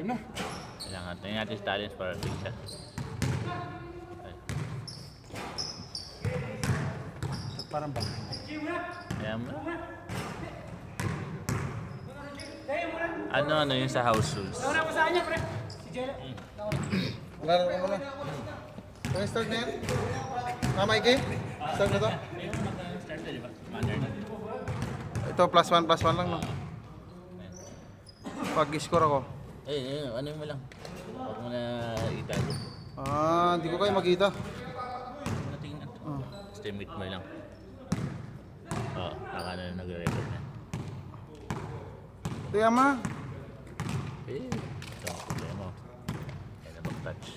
Yun na. Kailangan. Tingnan natin si Talents para big siya. Ay. Parang ba? Ayan mo. Ano yung sa house rules? Wala mo sa kanya, pre. Si Jella. Laro mo na. Okay, start na yan. Mama, game? Start na to? Ayun, mag-start na, di ba? Manner na. Ito, +1 lang, no? Pag-score ako. Ano mo lang. Huwag mo na itago. Hindi ko kayo makita. Natingnan. Estimate mo lang. Baka na nag-record na. Ito yan, ma. Ito ang problema. Kaya na mag-touch.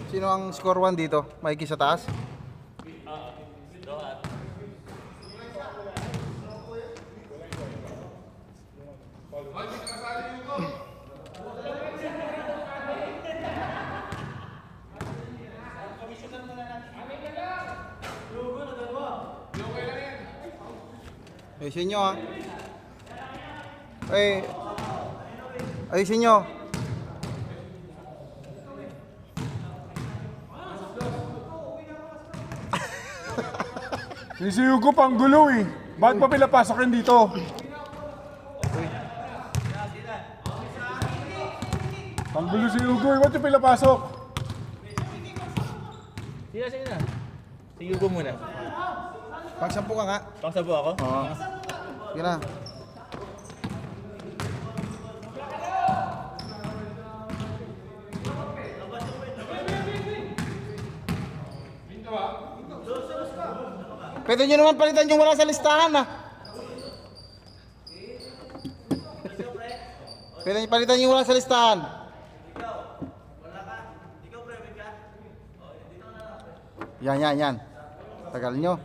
Sino ang score 1 dito? Mikey sa taas? Ayusin nyo, ha? Ayusin nyo. Si Hugo pang gulo eh. Bakit pa pinapasok rin dito? Pang gulo si Hugo eh. Ba't yung pinapasok? Sige na. Sige ko muna. Pagsampu ka nga. Pangsabo ako? Oo. Sige na. Pwede nyo naman palitan yung wala sa listahan, ha? Pwede nyo palitan yung wala sa listahan. Yan. Tagal nyo.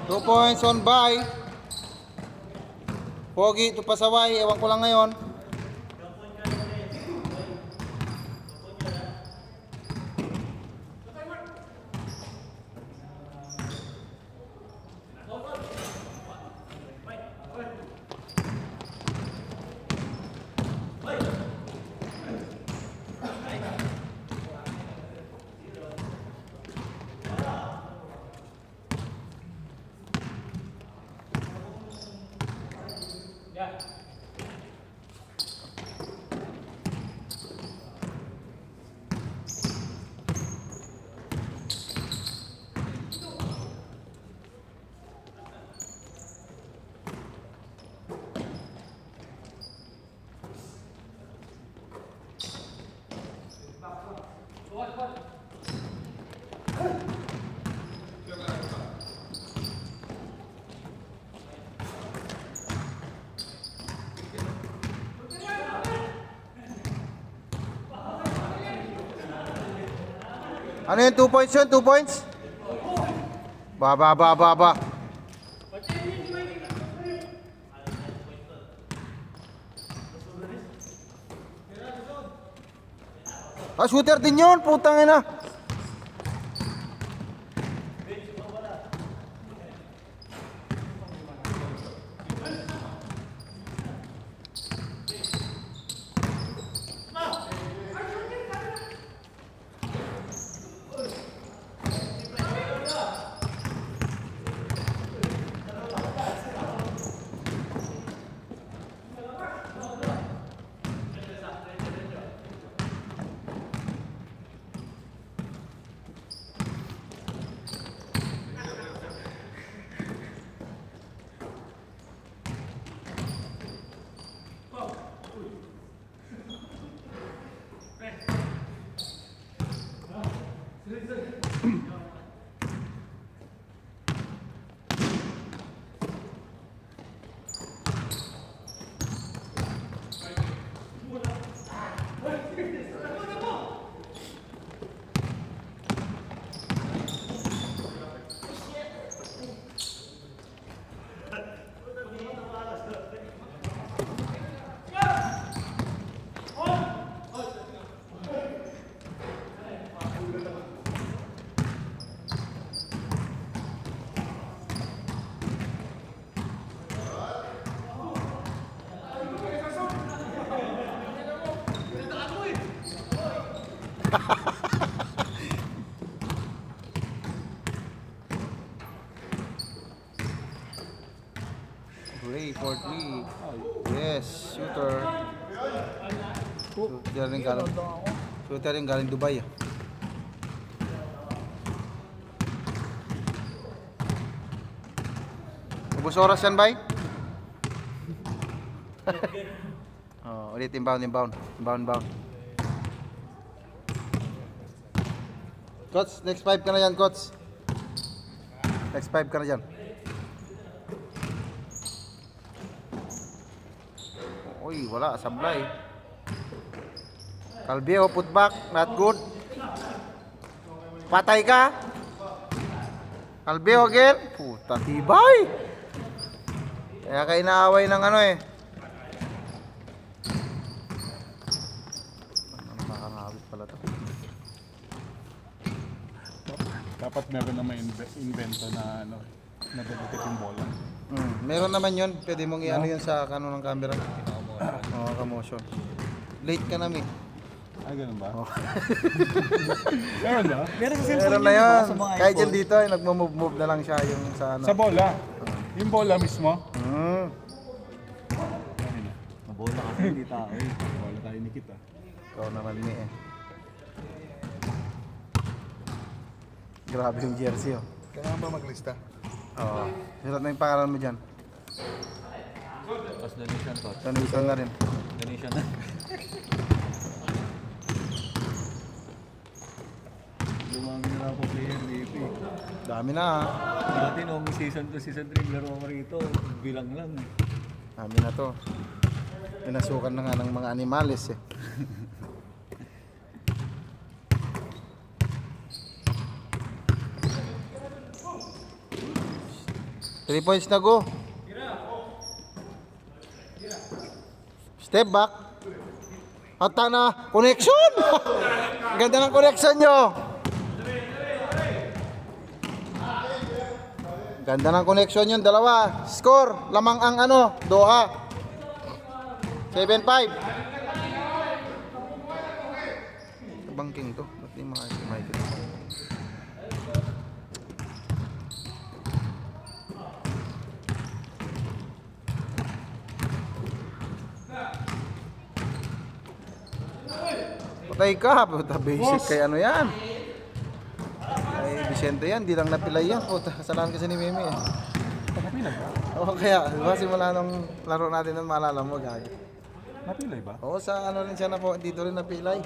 Two points on by. Pogi to pasaway, ewan ko lang ngayon. Ano yun? 2 points yun? 2 points? Ba. Shooter din yun. Putang ina. Ray, 4-3. Yes, shooter. Shooter rin galing Dubai. Ubus oras yan, bay? Oh, ulit inbound. Coach, next 5 ka na yan, coach. Next 5 ka na dyan. Uy, wala, sablay. Calveo, put back, not good. Patay ka. Calveo again. Puta, tibay. Kaya ka inaaway ng ano eh. Nakakangawit pala to. Dapat meron na may invento na ano, nagdadetect yung bola. Meron naman yun. Pwede mong i-ano yun sa kano ng camera. Oo, kamotion. Late ka namin. Ay, ganun ba? Oh. Meron ba? Meron na yun. Kahit yan dito ay nagmo-move na lang siya yung sa ano. Sa bola? Yung bola mismo? Mabola kasi hindi tao eh. Bola tayo ni kita. Ikaw naman ni eh. Grabe yung jersey oh. Kailangan ba maglista? Oo. Sulat na yung pangalan mo dyan. Tapos donation to. Donation na rin. Donation na. Dumami na ako player DP. Dami na ha. Dati nung season 2, season 3 laro mo rito, bilang lang. Dami na to. Pinasukan na nga ng mga animales eh. Three points na go. Step back. At na, connection! Ganda ng connection nyo. Ganda ng connection yun, dalawa. Score, lamang ang ano, Doha. 7-5. Bangking to. Ba't di makikita? Patay ka, puta basic kay ano yan. Ay Vicente yan, di lang napilay yan. Puta, kasalanan kasi ni Mimi eh. Napilay ba? Oo kaya, diba simula nung laro natin nun, maalala mo, gagi. Napilay ba? Oo, sa ano rin siya na po, dito rin napilay.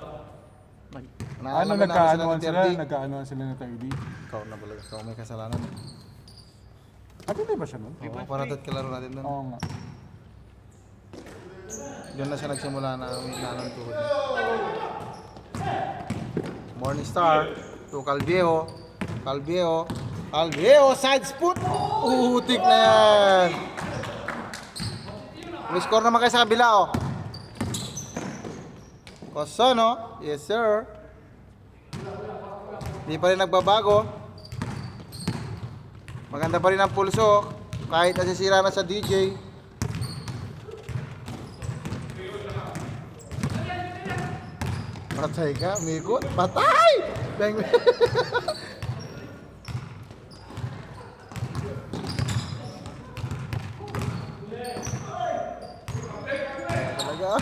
Ano, nagkaanoan sila ng 30? Ikaw na pala, ikaw may kasalanan. Napilay ba siya nun? Oo, para da't kalaro natin nun. Oo nga. Doon na siya nagsimula na may nanong tuhod niya. Morningstar to Calveo. Calveo, side spot. Utik na yan. May score naman kayo sa kabila oh. Kosono, yes sir. Hindi pa rin nagbabago. Maganda pa rin ang pulso. Kahit nasisira na sa DJ. Patay ka, mikot. Patay! Bang! Talaga.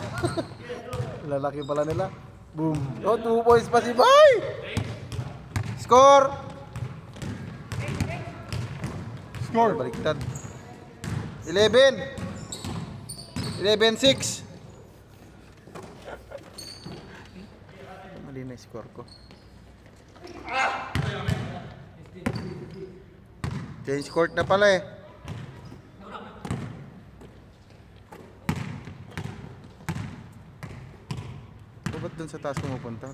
Lalaki pala nila. Boom. Oh, 2 points pa si Bay! Score! Score! Baliktad. 11. 11-6. Mali na score ko. Change court na pala eh. Ba't dun sa taas pumupunta?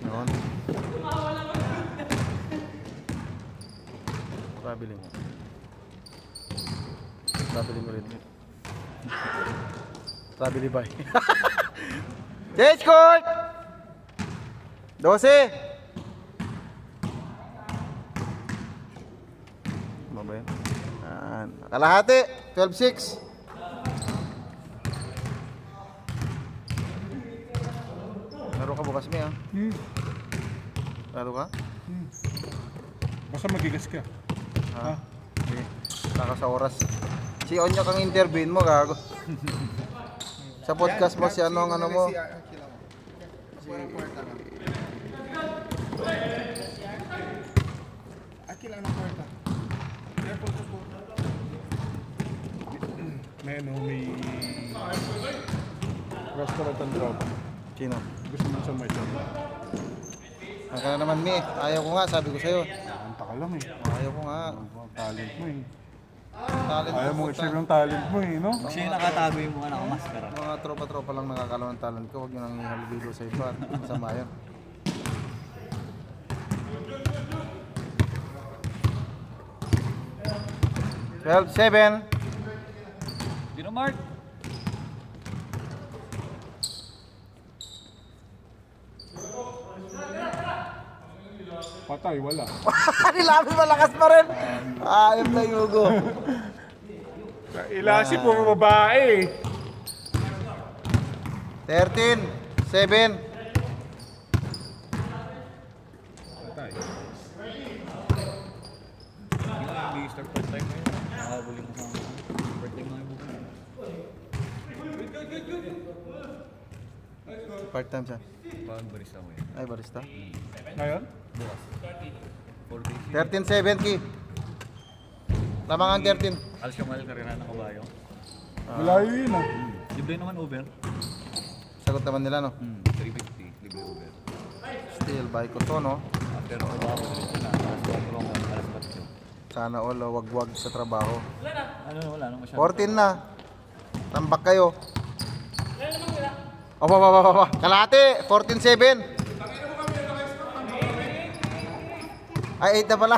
Noon. Pabili mo. Pabili mo rin. Pabili ba? Change court! 12! Ano ba yun? Kalahati! 12-6! Laro ka bukas, Mia? Laro ka? Basta magigas ka. Ha? Sige. Naka sa oras. Si Onyo kang intervene mo, gago. Sa podcast mo, si ano ang ano mo? May ano, may restaurant ang tropa. Sino? Gusto mo sa may shop. Ang ka na naman, Mi. Ayaw ko nga, sabi ko sa'yo. Kanta ka lang eh. Ayaw ko nga. Ang talent mo eh. Talent Ayaw ko, mo puta. i-share yung talent mo eh, no? Kasi yung nakatago yung mga nakamaskara. Mga tropa-tropa lang nakakalaw ng talent ko. Huwag nyo nang ihalbigo sa iba. Masama yan. Well, 7. Dino Mark! Patay, wala. Nilabi malakas pa rin. Ayop na yugo. Ilasi puro babae. 13, 7. Patay. Hindi start first time ngayon. Nakabuli mo sa birthday mo yung buka. Part-time siya. Pag barista mo yun. Ay, barista. Ngayon? Bukas. 4 days. 13, 7, Ki. Lamangan 13. Alas Kamal Karera ng Kabayo. Malayo yun ah. Libre naman Uber. Sagot naman nila, no? 350. Libre Uber. Still, bike ko to, no? After trabaho, diretso na. Alas 4 ako. Alas 4. Sana all wag-wag sa trabaho. Ano na wala nang masyado. 14 na. Tambak kayo. Opa. Kalate, 14-7. Ay, 8 na pala.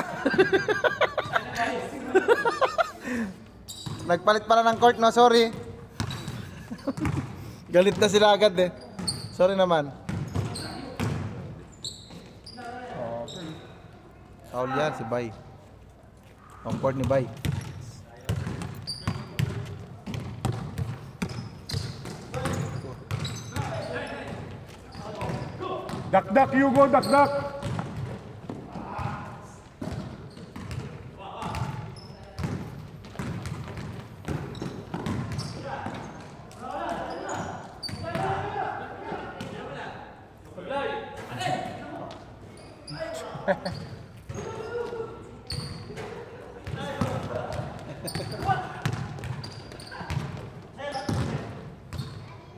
Nagpalit pala ng court, no? Sorry. Galit na sila agad eh. Sorry naman. Foul yan, si Bay. Ang court ni Bay. Dakdak, Hugo, dakdak.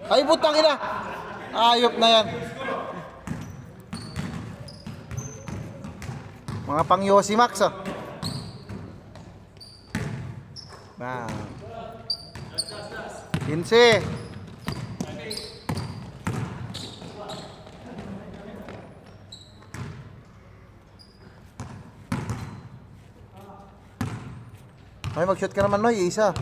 Ay, butang ina! Ayop na yan. Mga pang Yossi Max, oh. Bang. 15. Ay, mag-shoot ka naman, Noy. Isa.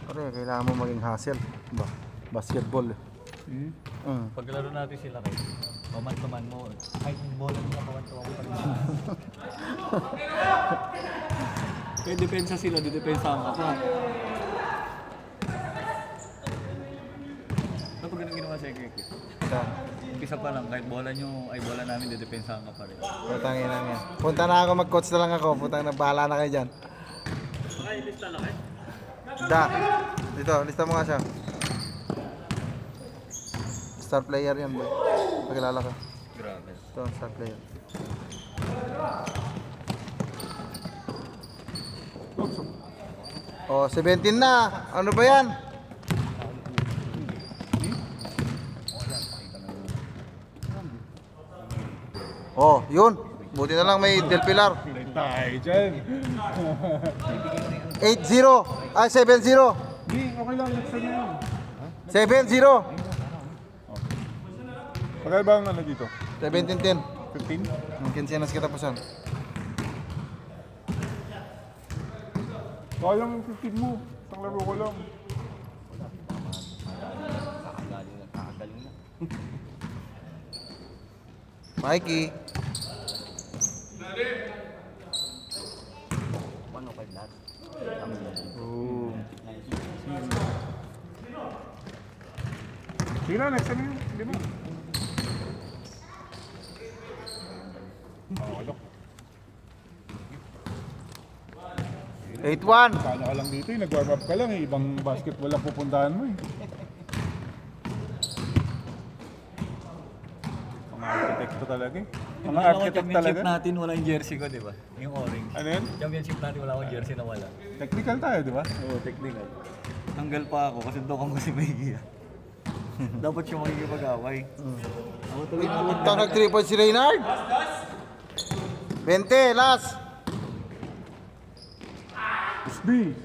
Pare, kailangan mo maging hustle. Ba? Basketball. Paglaro natin sila kayo. Maman-tuman mo. Kahit yung bola nila kawan-tuwa ko pa rin. Kaya depensa sila, didepensa ang ako. Ano pag ganun ginawa sa Ekeke? Saan? Umpisa pa lang, kahit bola nyo, ay bola namin, didepensa ang ka pa rin. Putangin na nga. Punta na ako, mag-coach na lang ako. Putang na, bahala na kayo dyan. Lista na kayo? Da. Dito, lista mo nga siya. Star player yan, boy. Pagkilala ka. Grabe. Ito, star player. Oh, 17 na. Ano ba yan? Oh, yun. Buti na lang may Del Pilar. Tayo dyan. 8-0. Ah, 7-0. Di, okay lang. Next time na yun. 7-0. Pagkaya ba ang ano dito? 17-10. 15? Ang kinsinas katapusan. Kaya yung 15 mo. Isang laro ko lang. Nakagaling na. Mikey. 105 lahat. Ooh. Sige na, next time yun. Hindi mo. Alok. 8-1. Kanya ka lang dito eh. Nag-warm up ka lang eh. Ibang basketball ang pupuntahan mo eh. Mga arkitekto talaga eh. Mga architect championship talaga. natin, wala yung jersey ko, di ba? Yung orange. Ano yun? Championship natin, wala akong jersey na wala. Technical tayo, di ba? Oo, technical. Tanggal pa ako kasi doon ako si Mikey. Dapat siya makikipag-away. Ako tuloy na lang. Punta nag 3 points si Reynard. 20, last. Usbi.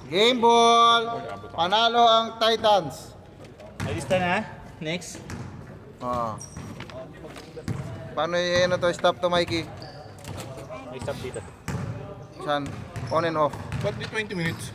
Game ball. Panalo ang Titans. Alista na. Next. Ah. Paano yun to? Stop to Mikey. May stop dito. Saan? On and off. Ba't di 20 minutes?